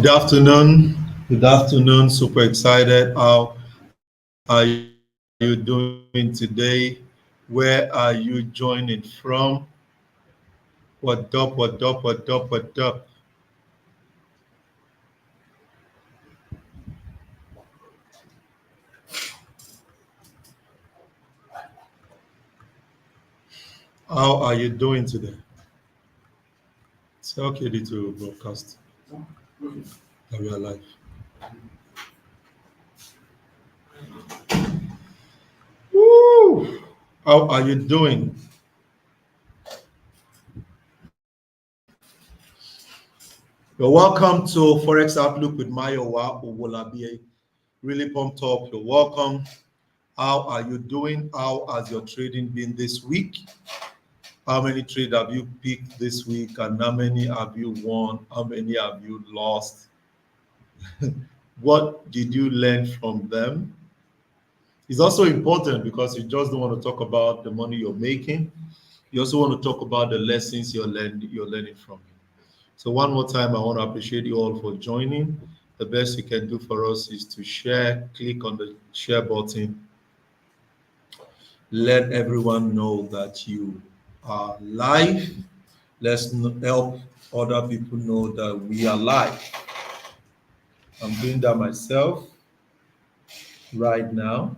Good afternoon. Good afternoon. Super excited. How are you doing today? Where are you joining from? What up? What up? What up? What up? How are you doing today? It's okay to broadcast that we are live. Woo! How are you doing? You're welcome to Forex Outlook with mayowa, Owolabi. Really pumped up. You're welcome. How are you doing? How has your trading been this week? How many trades have you picked this week, and how many have you won? How many have you lost? What did you learn from them? It's also important because you just don't want to talk about the money you're making. You also want to talk about the lessons you're learning from it. So one more time, I want to appreciate you all for joining. The best you can do for us is to share. Click on the share button. Let everyone know that you are live. Help other people know that we are live. I'm doing that myself right now.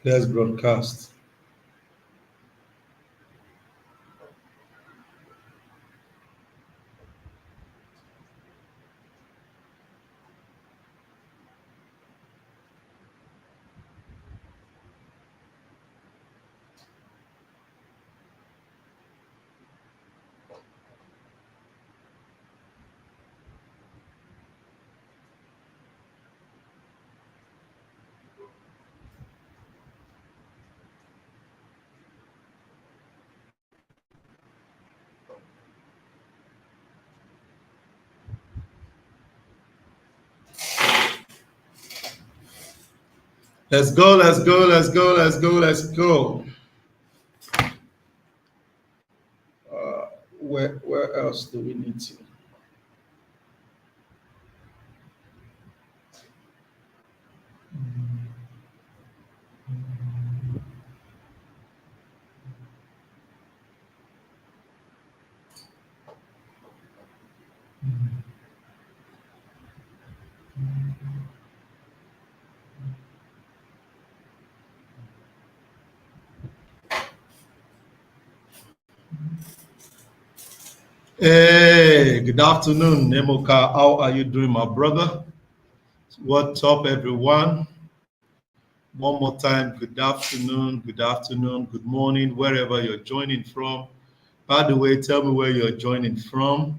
Let's broadcast. Let's go, let's go, let's go, let's go, let's go. Where else do we need to? Hey, good afternoon, Nemoka. How are you doing, my brother? What's up, everyone? One more time, good afternoon, good morning, wherever you're joining from. By the way, tell me where you're joining from.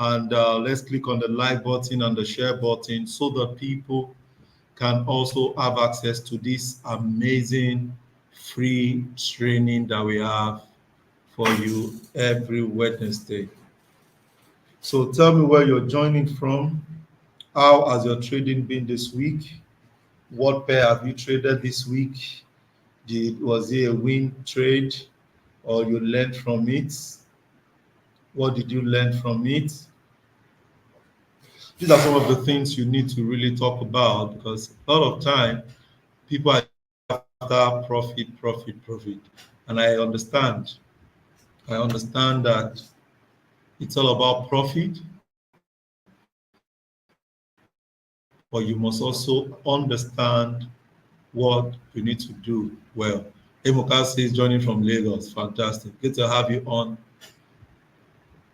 And let's click on the like button and the share button so that people can also have access to this amazing free training that we have for you every Wednesday. So tell me where you're joining from. How has your trading been this week? What pair have you traded this week? Was it a win trade or you learned from it? What did you learn from it? These are some of the things you need to really talk about because a lot of time people are after profit, profit, profit. And I understand. I understand that it's all about profit, but you must also understand what you need to do well. Emoka says joining from Lagos. Fantastic. Good to have you on,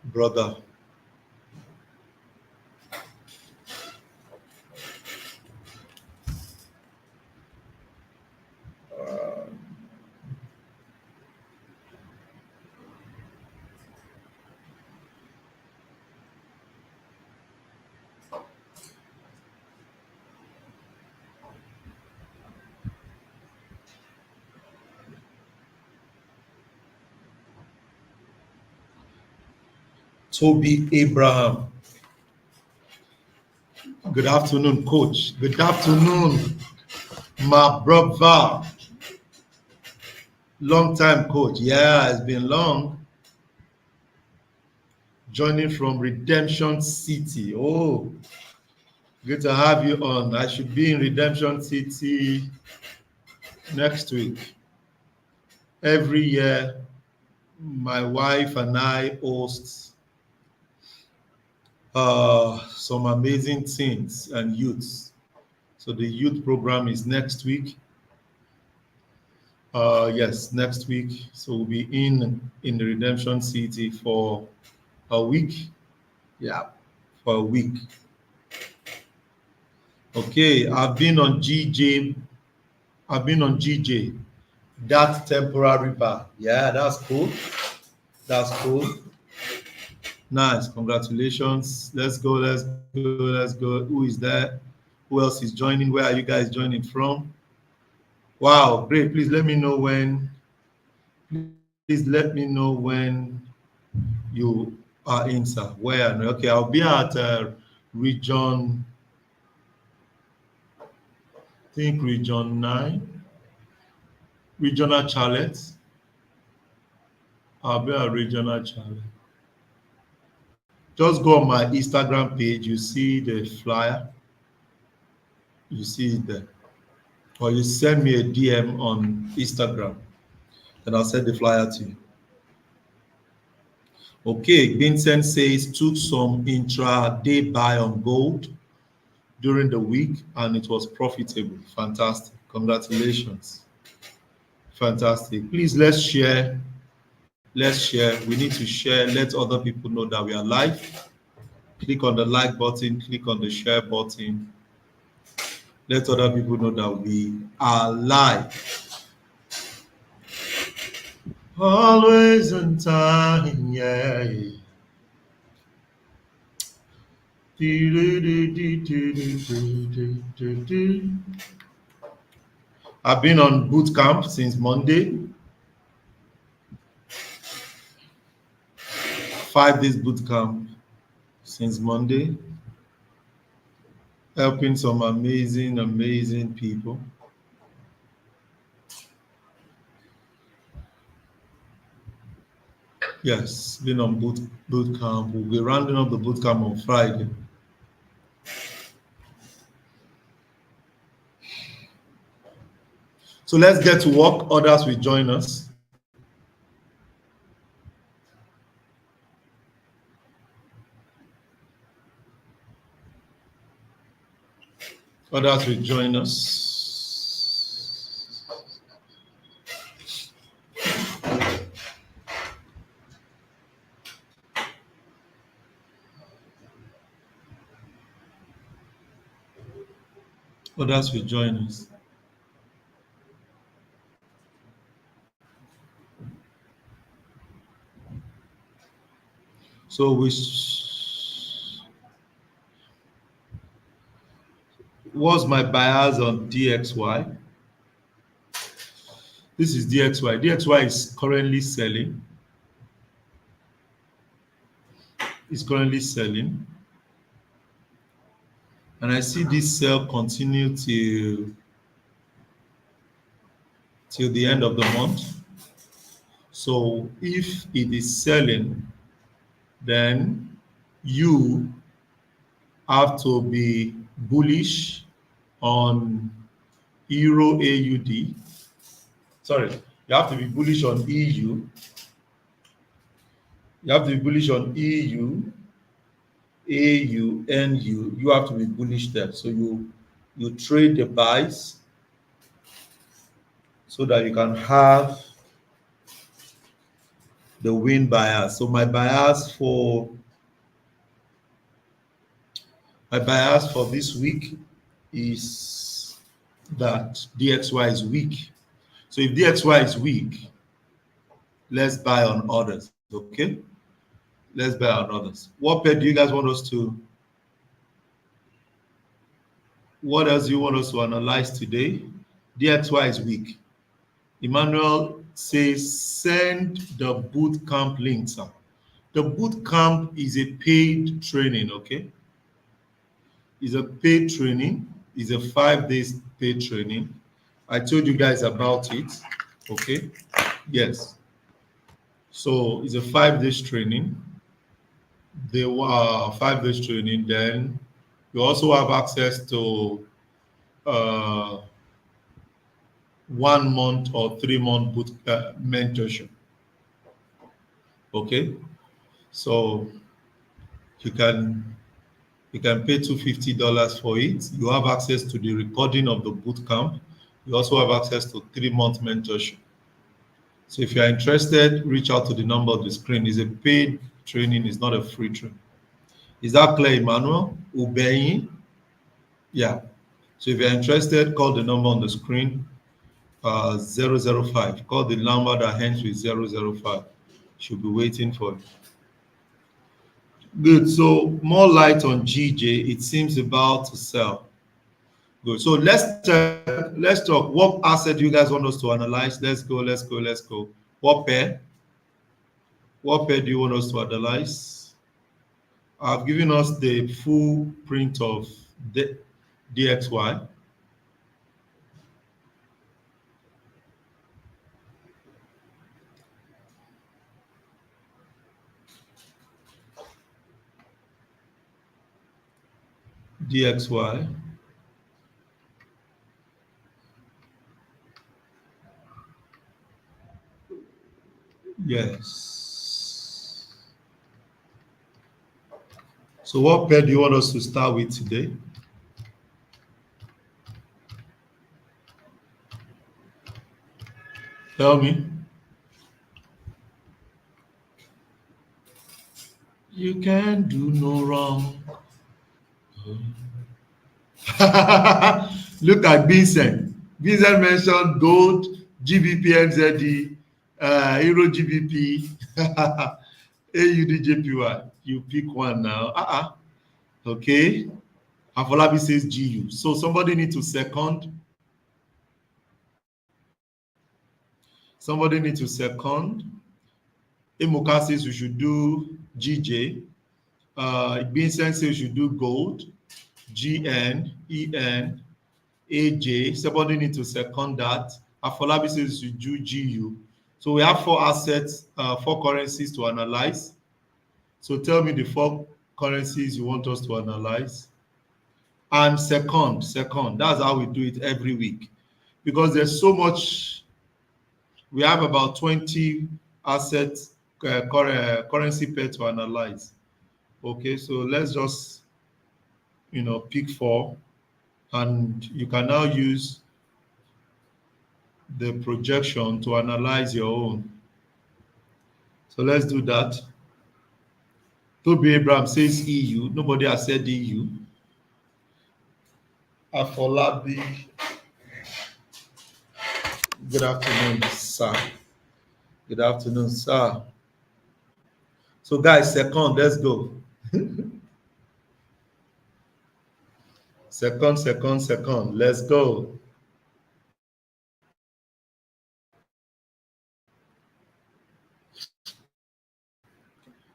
brother. Toby Abraham. Good afternoon, coach. Good afternoon, my brother. Long time, coach. Yeah, it's been long. Joining from Redemption City. Oh, good to have you on. I should be in Redemption City next week. Every year, my wife and I host some amazing teens and youths. So the youth program is next week. Yes, next week. So we'll be in the Redemption City for a week. Yeah, for a week. Okay, I've been on GJ, that temporary bar. Yeah, that's cool. That's cool. Nice. Congratulations. Let's go. Let's go. Let's go. Who is there? Who else is joining? Where are you guys joining from? Wow, great. Please let me know when. Please let me know when you are in, sir. Where? Okay, I'll be at region. I think region 9, regional Charlotte. I'll be at regional Charlotte. Just go on my Instagram page. You see the flyer. You see it there. Or you send me a DM on Instagram, and I'll send the flyer to you. Okay, Vincent says took some intraday buy on gold during the week and it was profitable. Fantastic. Congratulations. Fantastic. Please let's share. Let's share. We need to share. Let other people know that we are live. Click on the like button, click on the share button. Let other people know that we are live. Always on time, yeah. I've been on boot camp since Monday. 5 days boot camp since Monday. Helping some amazing, amazing people. Yes, been on boot camp. We'll be rounding up the boot camp on Friday. So let's get to work. Others will join us. Others will join us. Others will join us. So what's my bias on DXY? This is DXY. DXY is currently selling. It's currently selling. And I see this sell continue till the end of the month. So if it is selling, then you have to be bullish on Euro AUD. Sorry, you have to be bullish on EU. You have to be bullish on EU, AU, NU. You have to be bullish there. So you trade the buys so that you can have the win bias. So my bias for this week is that DXY is weak. So if DXY is weak, let's buy on others. Okay, let's buy on others. What pair do you guys want us to? What else do you want us to analyze today? DXY is weak. Emmanuel says send the boot camp link, sir. The boot camp is a paid training, okay? It's a paid training. It's a 5 days paid training. I told you guys about it, okay? Yes. So it's a 5 days training. They were 5 days training. Then you also have access to 1 month or 3 month boot mentorship. Okay, so you can pay $250 for it. You have access to the recording of the boot camp. You also have access to 3 month mentorship. So if you are interested, reach out to the number on the screen. It's a paid training, it's not a free training. Is that clear, Emmanuel? Ubeyin? Yeah. So if you're interested, call the number on the screen, 005. Call the number that ends with 005. Should be waiting for you. Good. So more light on GJ. It seems about to sell. Good. So let's talk. What asset you guys want us to analyze? Let's go. Let's go. Let's go. What pair? What pair do you want us to analyze? I've given us the full print of the DXY. DXY. Yes. So what pair do you want us to start with today? Tell me. You can do no wrong. Look at Vincent. Vincent mentioned gold, GBP, NZD, Euro GBP, AUD JPY. You pick one now. Okay. Owolabi says GU. So somebody need to second. Somebody need to second. Emuka says we should do GJ. Vincent says we should do gold, GN, EN, AJ. Somebody need to second that. Owolabi says we should do GU. So we have 4 assets, 4 currencies to analyze. So tell me the 4 currencies you want us to analyze. And second, that's how we do it every week. Because there's so much, we have about 20 assets, currency pair to analyze. Okay, so let's just, pick 4. And you can now use the projection to analyze your own. So let's do that. Toby Abraham says EU. Nobody has said EU. Owolabi. Good afternoon, sir. Good afternoon, sir. So guys, second, let's go. Second. Let's go.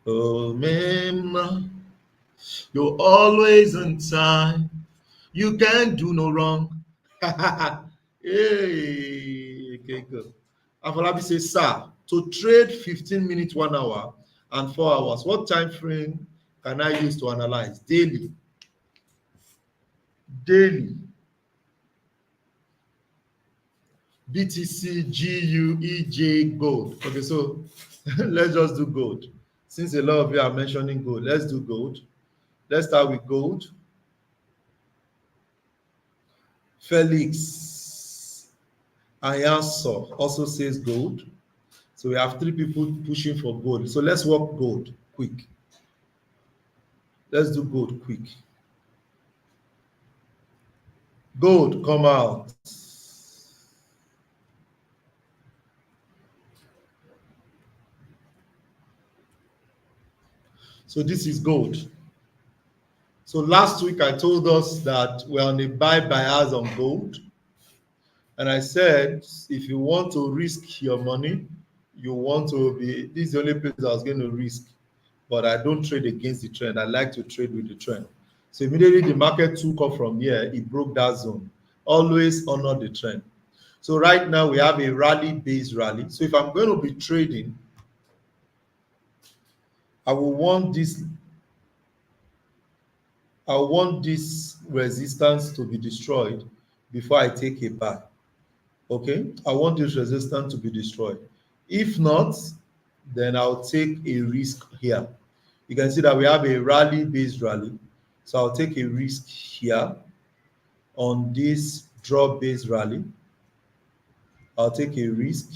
Oh, mama, you're always on time. You can't do no wrong. Hey, okay, good. Owolabi says, sir, to trade 15 minutes, 1 hour, and 4 hours, what time frame can I use to analyze? Daily. BTC, GU, EJ, gold. Okay, so let's just do gold. Since a lot of you are mentioning gold, let's do gold. Let's start with gold. Felix Ayanso also says gold. So we have 3 people pushing for gold. So let's work gold quick. Let's do gold quick. Gold, come out. So this is gold. So last week I told us that we're on a buy bias on gold. And I said, if you want to risk your money, you want to be, this is the only place I was going to risk. but I don't trade against the trend. I like to trade with the trend. So immediately the market took off from here, it broke that zone. Always honor the trend. So right now we have a rally-based rally. So if I'm going to be trading, I will want this I want this resistance to be destroyed before I take a buy. Okay, I want this resistance to be destroyed. If not, then I'll take a risk here. You can see that we have a rally based rally. So I'll take a risk here on this drop based rally. I'll take a risk.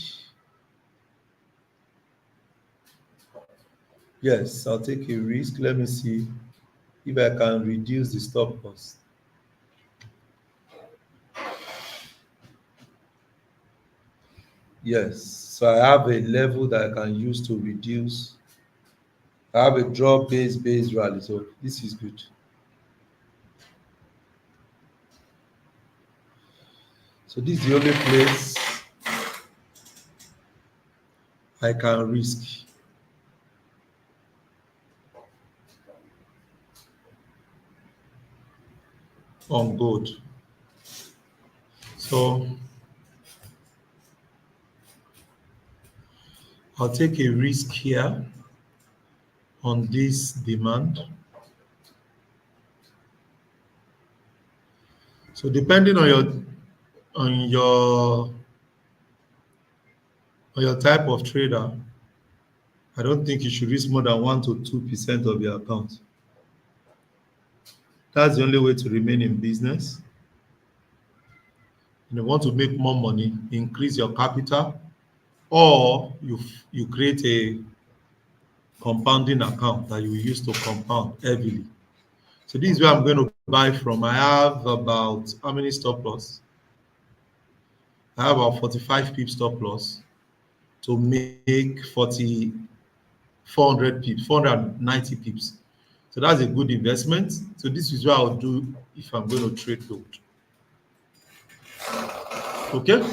Yes, I'll take a risk. Let me see if I can reduce the stop loss. Yes, so I have a level that I can use to reduce. I have a drop based rally, so this is good. So this is the only place I can risk on gold. So I'll take a risk here on this demand. So depending on your on your type of trader, I don't think you should risk more than 1 to 2% of your account. That's the only way to remain in business. And you want to make more money, increase your capital, or you create a compounding account that you use to compound heavily. So this is where I'm going to buy from. I have about how many stop loss? I have about 45 pips stop loss to make 400 pips, 490 pips. So that's a good investment. So this is what I'll do if I'm going to trade gold. Okay?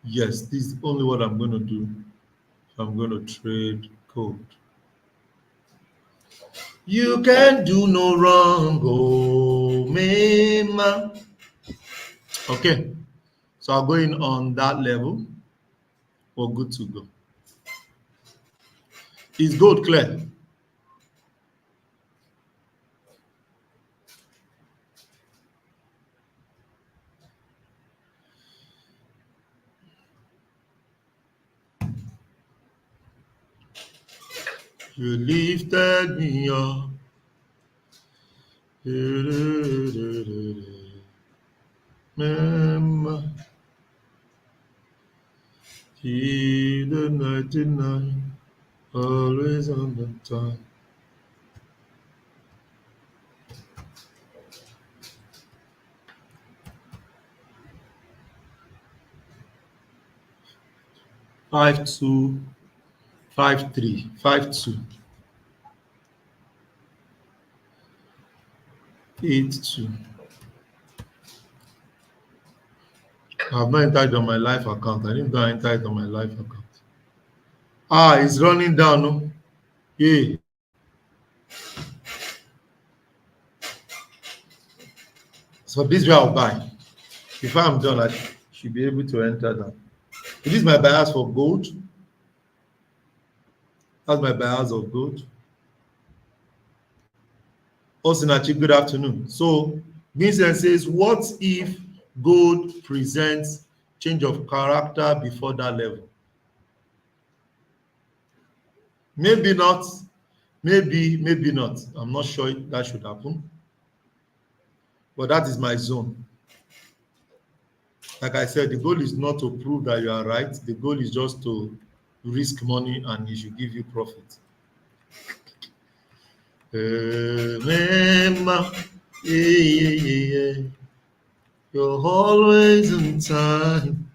Yes, this is only what I'm going to do if I'm going to trade gold. You can do no wrong, oh mama. Okay, so I'm going on that level. We're good to go. Is gold clear? You lifted me up. Mama, he the 99, always on the time. Five two, 5-3, 5-2, 8-2. I've not entered on my life account. I didn't go and enter it on my life account. Ah, it's running down. No? Yeah. So this way I'll buy. If I'm done, I should be able to enter that. This is my bias for gold. That's my bias of gold. Osinachi, good afternoon. So Vincent says, what if gold presents change of character before that level? Maybe not. Maybe not. I'm not sure that should happen. But that is my zone. Like I said, the goal is not to prove that you are right. The goal is just to risk money and it should give you profit. Remember, yeah. You're always on time.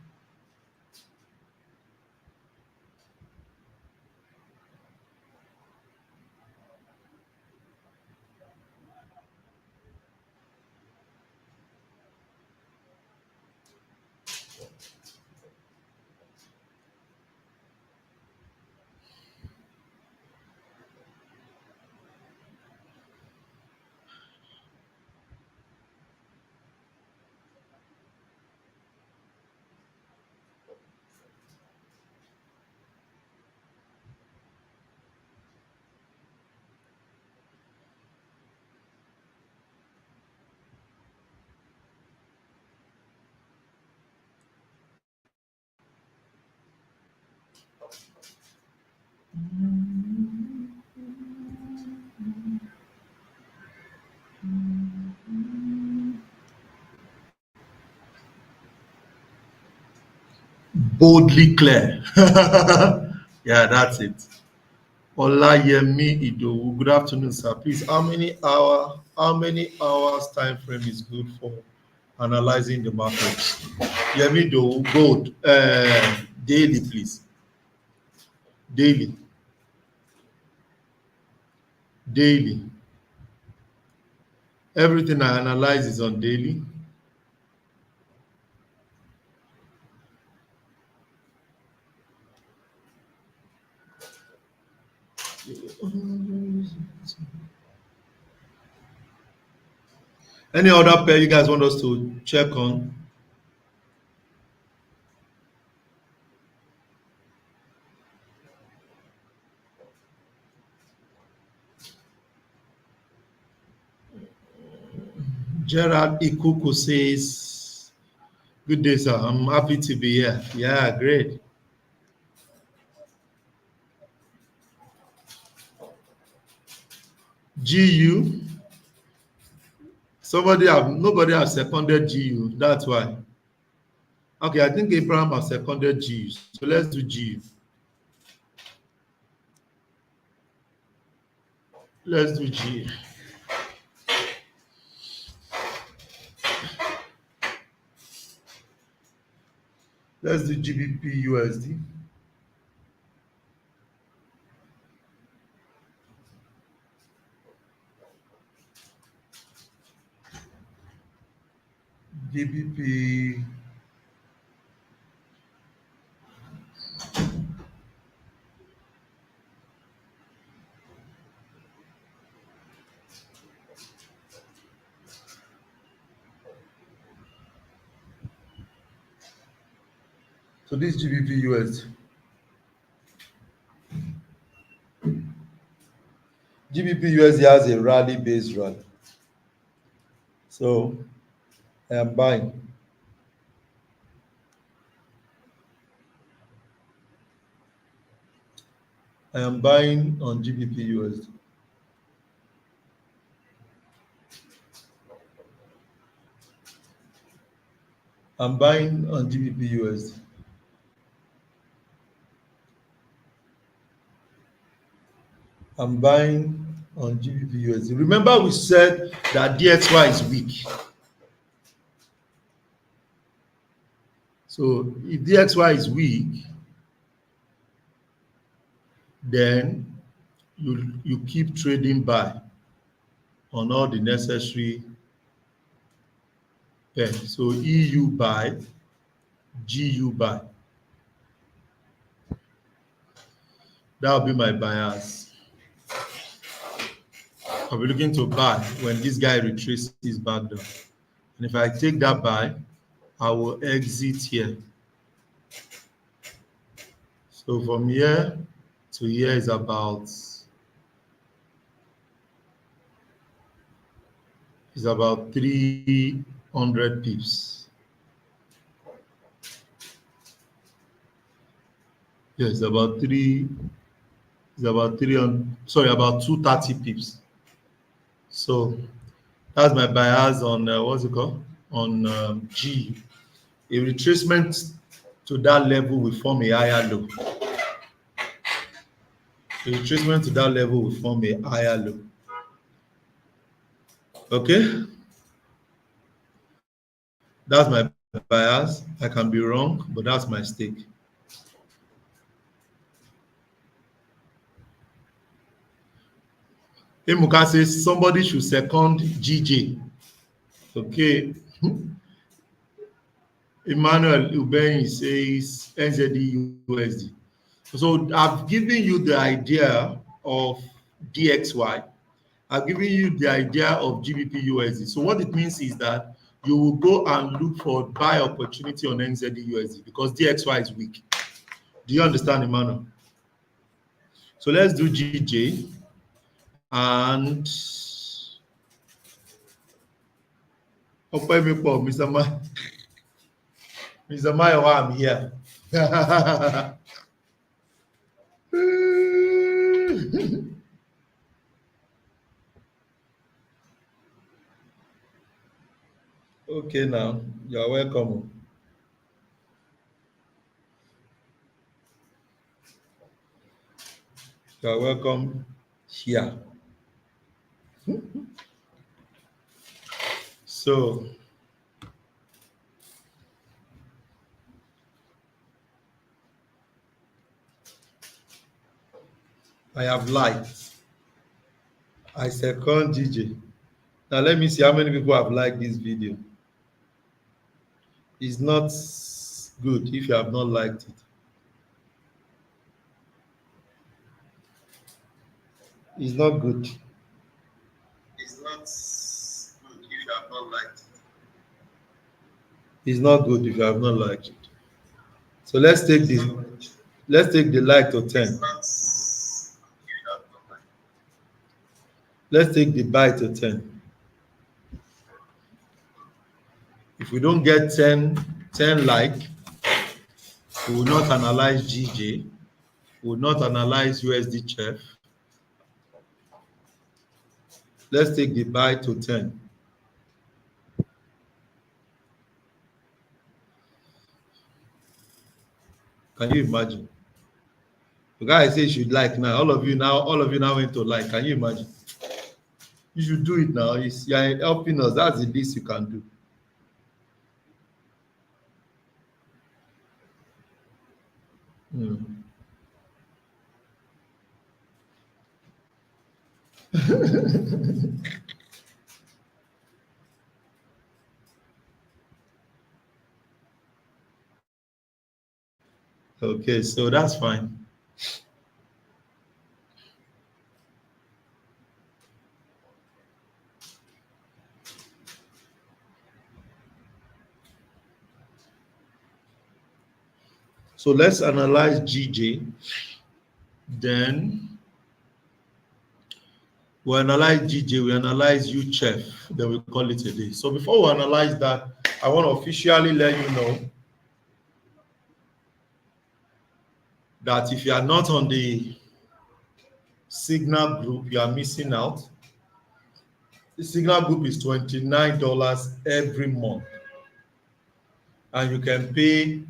Boldly clear. Yeah, that's it. Olayemi Idowu. Good afternoon, sir. Please, how many hours time frame is good for analyzing the market? Yemi Idowu, gold. Daily, please. Daily. Daily. Everything I analyze is on daily. Any other pair you guys want us to check on? Gerard Ikuku says, good day, sir. I'm happy to be here. Yeah, great. GU. Nobody have seconded GU. That's why. Okay, I think Abraham has seconded GU. So let's do GU. Let's do GU. Let's do GBP USD. GBP. So this GBP USD. GBP USD has a rally based run. So I am buying. I am buying on GBP USD. I'm buying on GBP USD. I'm buying on GBP USD. Remember we said that DXY is weak. So if DXY is weak, then you keep trading buy on all the necessary pairs. So EU buy, GU buy. That will be my bias. I'll be looking to buy when this guy retraces back down. And if I take that buy, I will exit here. So from here to here is about 300 pips. Yes, about 230 pips. So that's my bias on what's it called? On G. A retracement to that level will form a higher low. A retracement to that level will form a higher low. Okay, that's my bias. I can be wrong, but that's my stake. Emuka says somebody should second GJ. Okay. Emmanuel Ubeyin says NZD USD. So I've given you the idea of DXY. I've given you the idea of GBP USD. So what it means is that you will go and look for buy opportunity on NZD USD because DXY is weak. Do you understand, Emmanuel? So let's do GJ and Mr. Mr. Mayowa, I'm here. Okay, now you're welcome. You are welcome here. So I have liked. I second GJ. Now let me see how many people have liked this video. It's not good if you have not liked it. It's not good. It's not good if you have not liked it. It's not good if you have not liked it. So let's take the like to 10. Let's take the buy to 10. If we don't get 10 like, we will not analyze GJ, we will not analyze USD Chef. Let's take the buy to 10. Can you imagine? The guy says you should like now. All of you now went to like. Can you imagine? You should do it now. You're helping us. That's the least you can do. Hmm. Okay, so that's fine. So let's analyze GJ. Then we analyze GJ, we analyze UCHEF, then we call it a day. So before we analyze that, I want to officially let you know that if you are not on the Signal group, you are missing out. The Signal group is $29 every month. And you can pay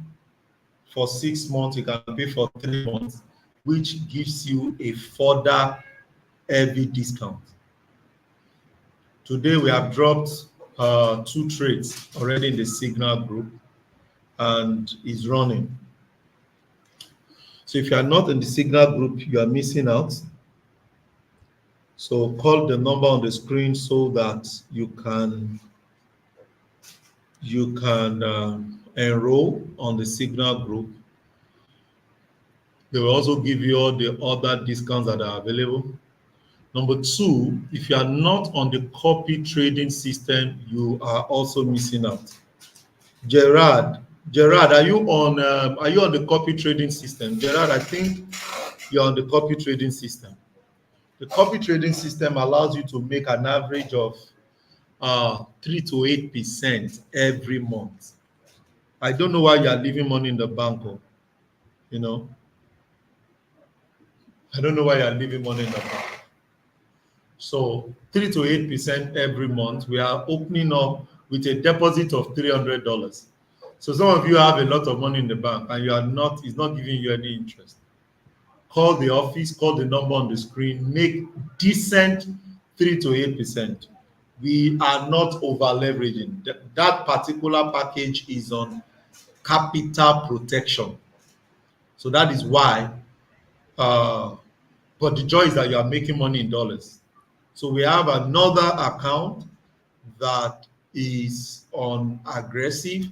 for 6 months, you can pay for 3 months, which gives you a further heavy discount. Today we have dropped 2 trades already in the Signal group and is running. So if you are not in the Signal group, you are missing out. So call the number on the screen so that you can enroll on the Signal group. They will also give you all the other discounts that are available. Number 2, if you are not on the copy trading system, you are also missing out. Gerard, are you on the copy trading system? Gerard, I think you're on the copy trading system. The copy trading system allows you to make an average of 3 to 8% every month. I don't know why you are leaving money in the bank. You know, I don't know why you are leaving money in the bank. So 3 to 8% every month. We are opening up with a deposit of $300. So some of you have a lot of money in the bank and it's not giving you any interest. Call the office, call the number on the screen, make decent 3 to 8%. We are not over leveraging. That particular package is on capital protection. So that is why, but the joy is that you are making money in dollars. So we have another account that is on aggressive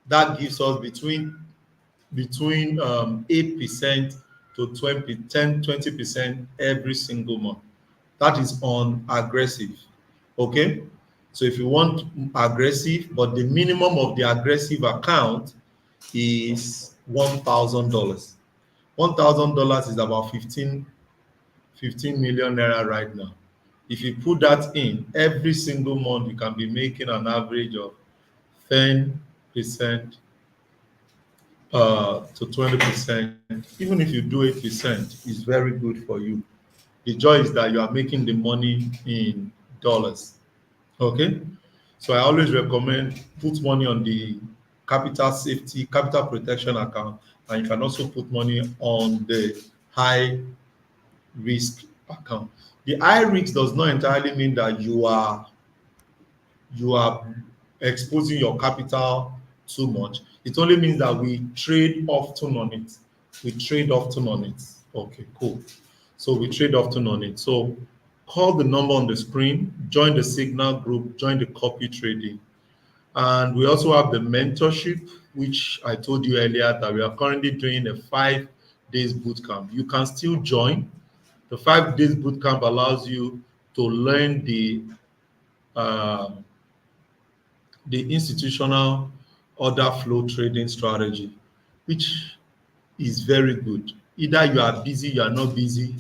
that gives us between 8% to 20% every single month. That is on aggressive. Okay, so if you want aggressive, but the minimum of the aggressive account is $1,000. $1,000 is about 15 million naira right now. If you put that in every single month, you can be making an average of 10% to 20%. Even if you do 8%, it's very good for you. The joy is that you are making the money in dollars. Okay, so I always recommend put money on the capital protection account, and you can also put money on the high risk account. The high risk does not entirely mean that you are exposing your capital too much. It only means that we trade often on it. We trade often on it. Okay, cool. So we trade often on it. So call the number on the screen, join the Signal group, join the copy trading. And we also have the mentorship, which I told you earlier that we are currently doing a 5 days boot camp. You can still join. The 5 days boot camp allows you to learn uh, the institutional order flow trading strategy, which is very good. Either you are busy, you are not busy.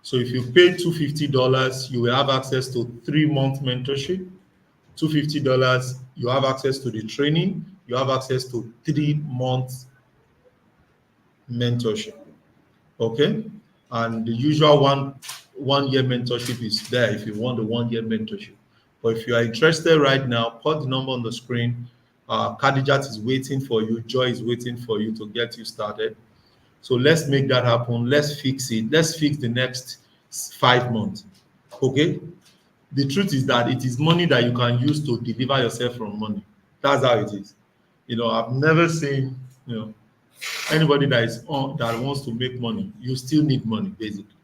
So if you pay $250, you will have access to 3 month mentorship. $250, you have access to the training, you have access to 3 months mentorship. Okay, and the usual one year mentorship is there if you want the 1 year mentorship. But if you are interested right now, put the number on the screen. Kadijat is waiting for you, Joy is waiting for you to get you started. So let's make that happen. Let's fix it. Let's fix the next 5 months. Okay, the truth is that it is money that you can use to deliver yourself from money. That's how it is. I've never seen anybody that wants to make money. You still need money, basically.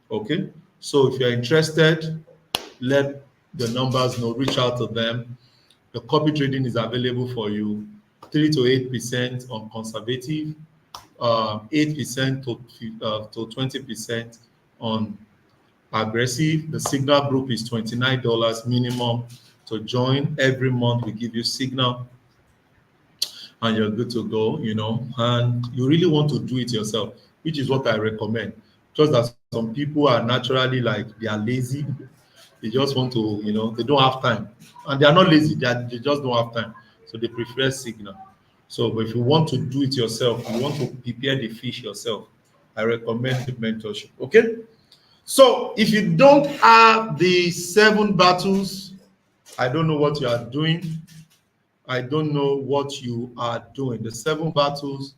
Okay, so if you're interested, let the numbers know. Reach out to them. The copy trading is available for you. 3 to 8% on conservative, 8% to 20% on aggressive. The Signal group is $29 minimum to join. Every month we give you Signal and you're good to go, and you really want to do it yourself, which is what I recommend. Just that some people are naturally like they are lazy. They just want to, they don't have time. And they are not lazy, they just don't have time. So they prefer Signal. So but if you want to do it yourself, you want to prepare the fish yourself, I recommend the mentorship. Okay? So if you don't have the 7 battles, I don't know what you are doing. I don't know what you are doing. The 7 battles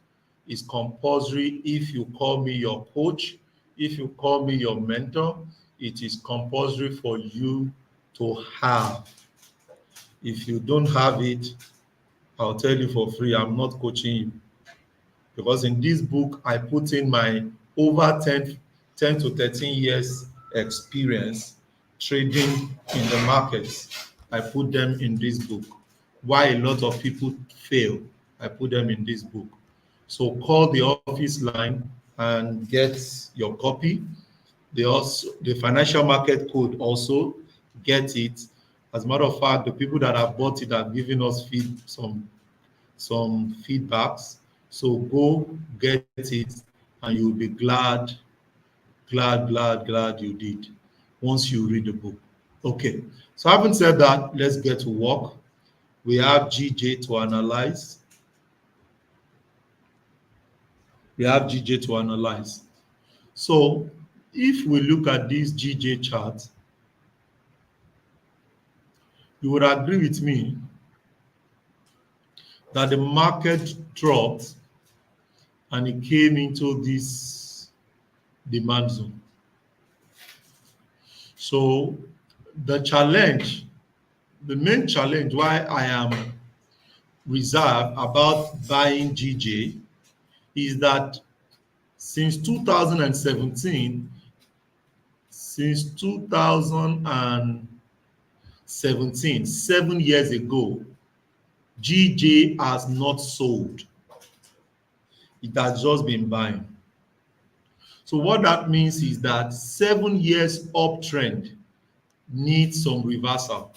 is compulsory. If you call me your coach, if you call me your mentor, it is compulsory for you to have. If you don't have it, I'll tell you for free, I'm not coaching you. Because in this book, I put in my over 10 to 13 years experience trading in the markets. I put them in this book. Why a lot of people fail, I put them in this book. So call the office line and get your copy. The financial market code also, get it. As a matter of fact, the people that have bought it are giving us some feedbacks. So go get it and you'll be glad you did once you read the book. Okay, so having said that, let's get to work. We have GJ to analyze. So if we look at this GJ chart, you would agree with me that the market dropped and it came into this demand zone. So the main challenge why I am reserved about buying GJ is that since 2017, 7 years ago, GJ has not sold. It has just been buying. So what that means is that 7 years uptrend needs some reversal.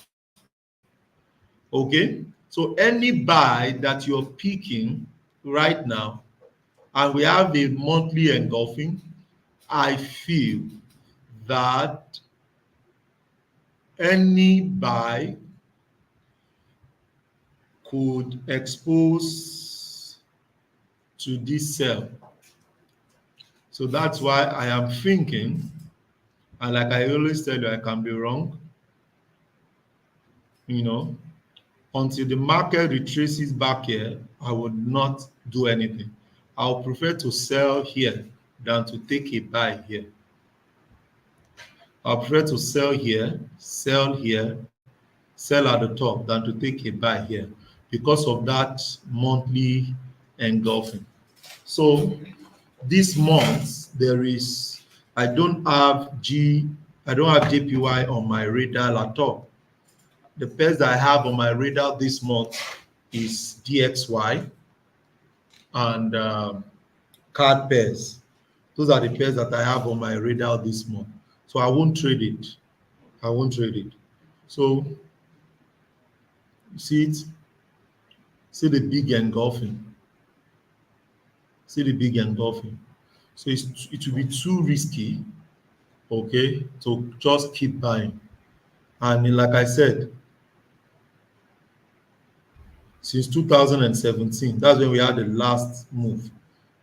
Okay? So any buy that you're picking right now, and we have a monthly engulfing, I feel that any buy could expose to this sell. So that's why I am thinking, and like I always tell you, I can be wrong, until the market retraces back here, I would not do anything. I'll prefer to sell here than to take a buy here. I prefer to sell here, sell at the top than to take a buy here because of that monthly engulfing. So this month there is I don't have JPY on my radar at all. The pairs that I have on my radar this month is DXY and card pairs. Those are the pairs that I have on my radar this month. So I won't trade it. I won't trade it. So you see it, see the big engulfing. See the big engulfing. So it will be too risky, okay, to just keep buying. And like I said, since 2017, that's when we had the last move.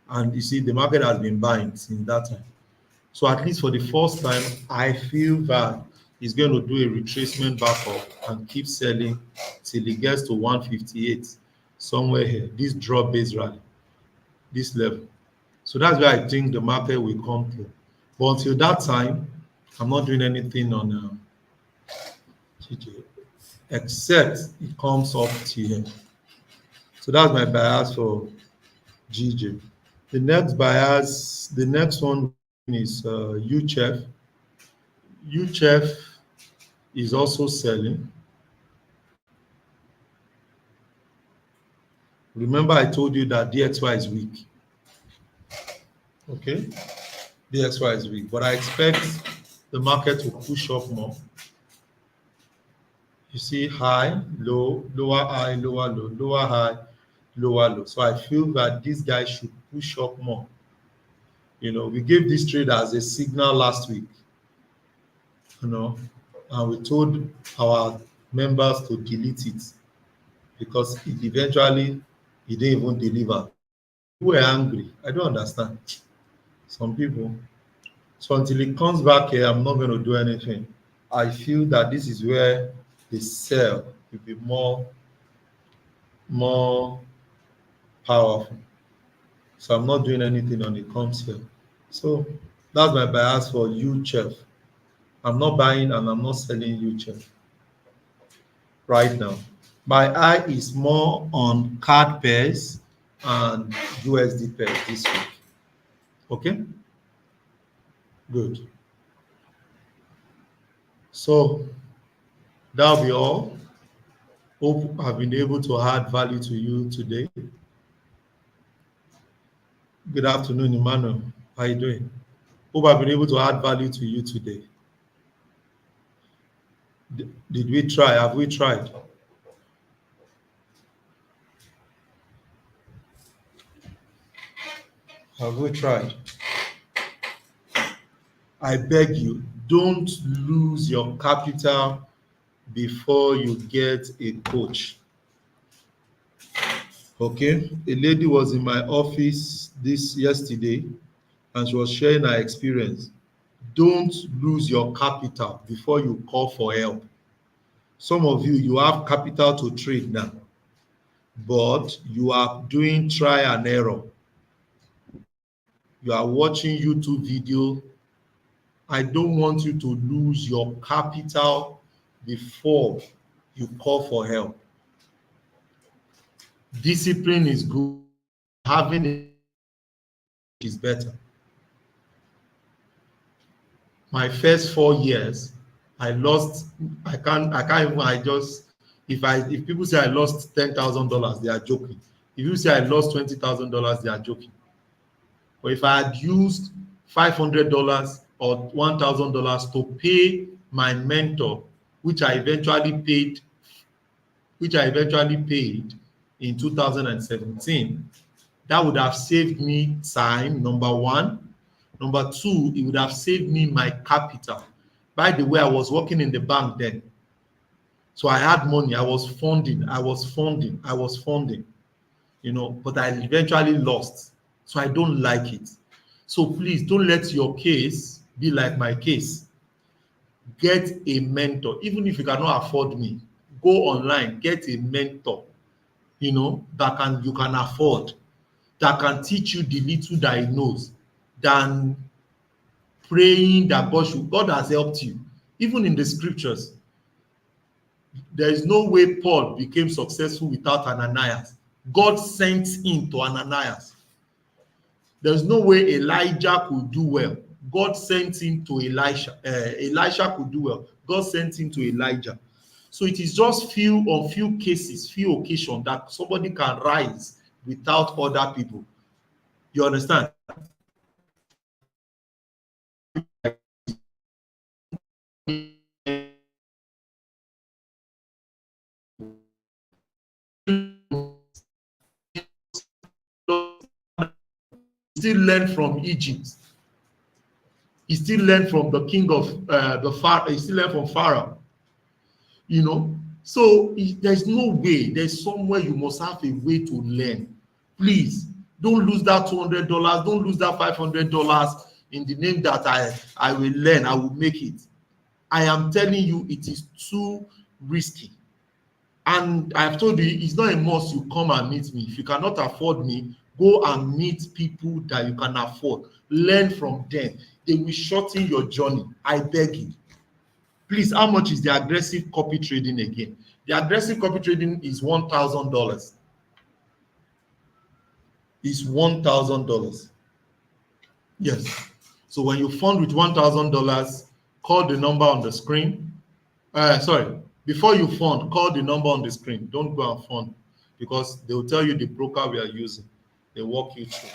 And you see, the market has been buying since that time. So at least for the first time, I feel that it's going to do a retracement back up and keep selling till it gets to 158, somewhere here, this drop base rally, this level. So that's where I think the market will come to. But until that time, I'm not doing anything on GJ, except it comes up to here. So that's my bias for GJ. The next one is UCHEF. UCHEF is also selling. Remember, I told you that DXY is weak. Okay, DXY is weak, but I expect the market to push up more. You see, high, low, lower high, lower low, lower high, lower low. So I feel that this guy should push up more. You know, we gave this trade as a signal last week, you know, and we told our members to delete it because it eventually he didn't even deliver. People were angry. I don't understand. Some people. So until it comes back here, I'm not going to do anything. I feel that this is where the sell will be more powerful. So I'm not doing anything on it comes here. So that's my bias for UCHEF. I'm not buying and I'm not selling UCHEF right now. My eye is more on card pairs and USD pairs this week. Okay, good. So that'll be all. Hope I've been able to add value to you today. Good afternoon, Emmanuel. How are you doing? Hope I've been able to add value to you today. Did we try? Have we tried? Have we tried? I beg you, don't lose your capital before you get a coach. Okay, a lady was in my office this yesterday and she was sharing her experience. Don't lose your capital before you call for help. Some of you have capital to trade now, but you are doing try and error. You are watching YouTube video. I don't want you to lose your capital before you call for help. Discipline is good. Having it is better. My first 4 years, I lost. I can't even. If people say I lost $10,000, they are joking. If you say I lost $20,000, they are joking. But if I had used $500 or $1,000 to pay my mentor, which I eventually paid in 2017, that would have saved me time, number one. Number two, it would have saved me my capital. By the way, I was working in the bank then. So I had money. I was funding, you know, but I eventually lost. So I don't like it. So please don't let your case be like my case. Get a mentor. Even if you cannot afford me, go online, get a mentor, you know, you can afford, that can teach you the little that he knows, than praying that God has helped you. Even in the scriptures, there is no way Paul became successful without Ananias. God sent him to Ananias. There's no way Elijah could do well. God sent him to Elisha. Elisha could do well. God sent him to Elijah. So it is just few cases, few occasions that somebody can rise without other people. You understand? Still learn from Egypt. He still learned from the king of the Pharaoh. He still learned from Pharaoh. You know, so there's no way. There's somewhere you must have a way to learn. Please don't lose that $200. Don't lose that $500 in the name that I will learn. I will make it. I am telling you, it is too risky. And I've told you, it's not a must you come and meet me. If you cannot afford me, go and meet people that you can afford. Learn from them. They will shorten your journey. I beg you. Please, how much is the aggressive copy trading again? The aggressive copy trading is $1,000. It's $1,000. Yes. So when you fund with $1,000, call the number on the screen. Before you fund, call the number on the screen. Don't go and fund, because they will tell you the broker we are using. They walk you through.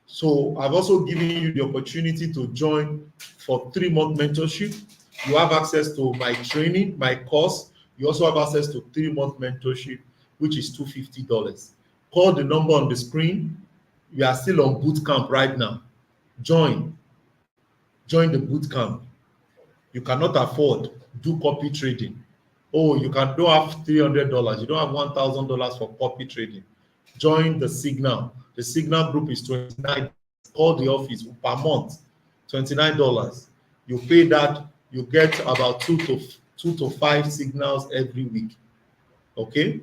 So I've also given you the opportunity to join for 3-month mentorship. You have access to my training, my course. You also have access to 3-month mentorship, which is $250. Call the number on the screen. We are still on boot camp right now. Join the boot camp. You cannot afford do copy trading. Oh, don't have $300. You don't have $1,000 for copy trading. Join the Signal. The Signal group is $29. Call the office per month, $29. You pay that, you get about 2 to 5 signals every week. Okay?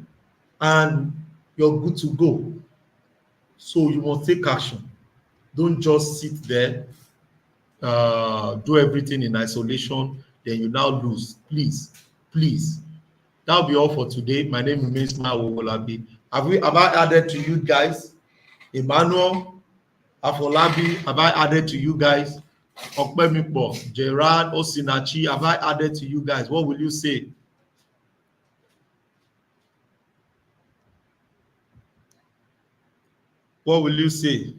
And you're good to go. So you must take action. Don't just sit there, do everything in isolation, then you now lose. Please. That'll be all for today. My name remains Owolabi. Have I added to you guys? Emmanuel, Owolabi, have I added to you guys? Okpemipo, Gerard, Osinachi, have I added to you guys? What will you say? What will you say?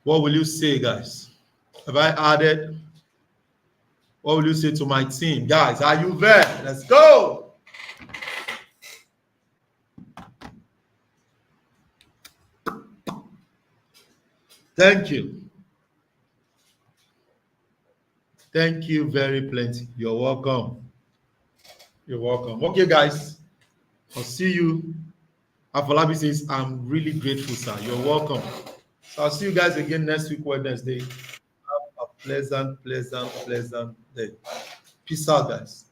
What will you say, guys? Have I added? What will you say to my team? Guys, are you there? Let's go! Thank you. Thank you very plenty. You're welcome. You're welcome. Okay, guys. I'll see you. Owolabi says, I'm really grateful, sir. You're welcome. So I'll see you guys again next week, Wednesday. Have a pleasant day. Peace out, guys.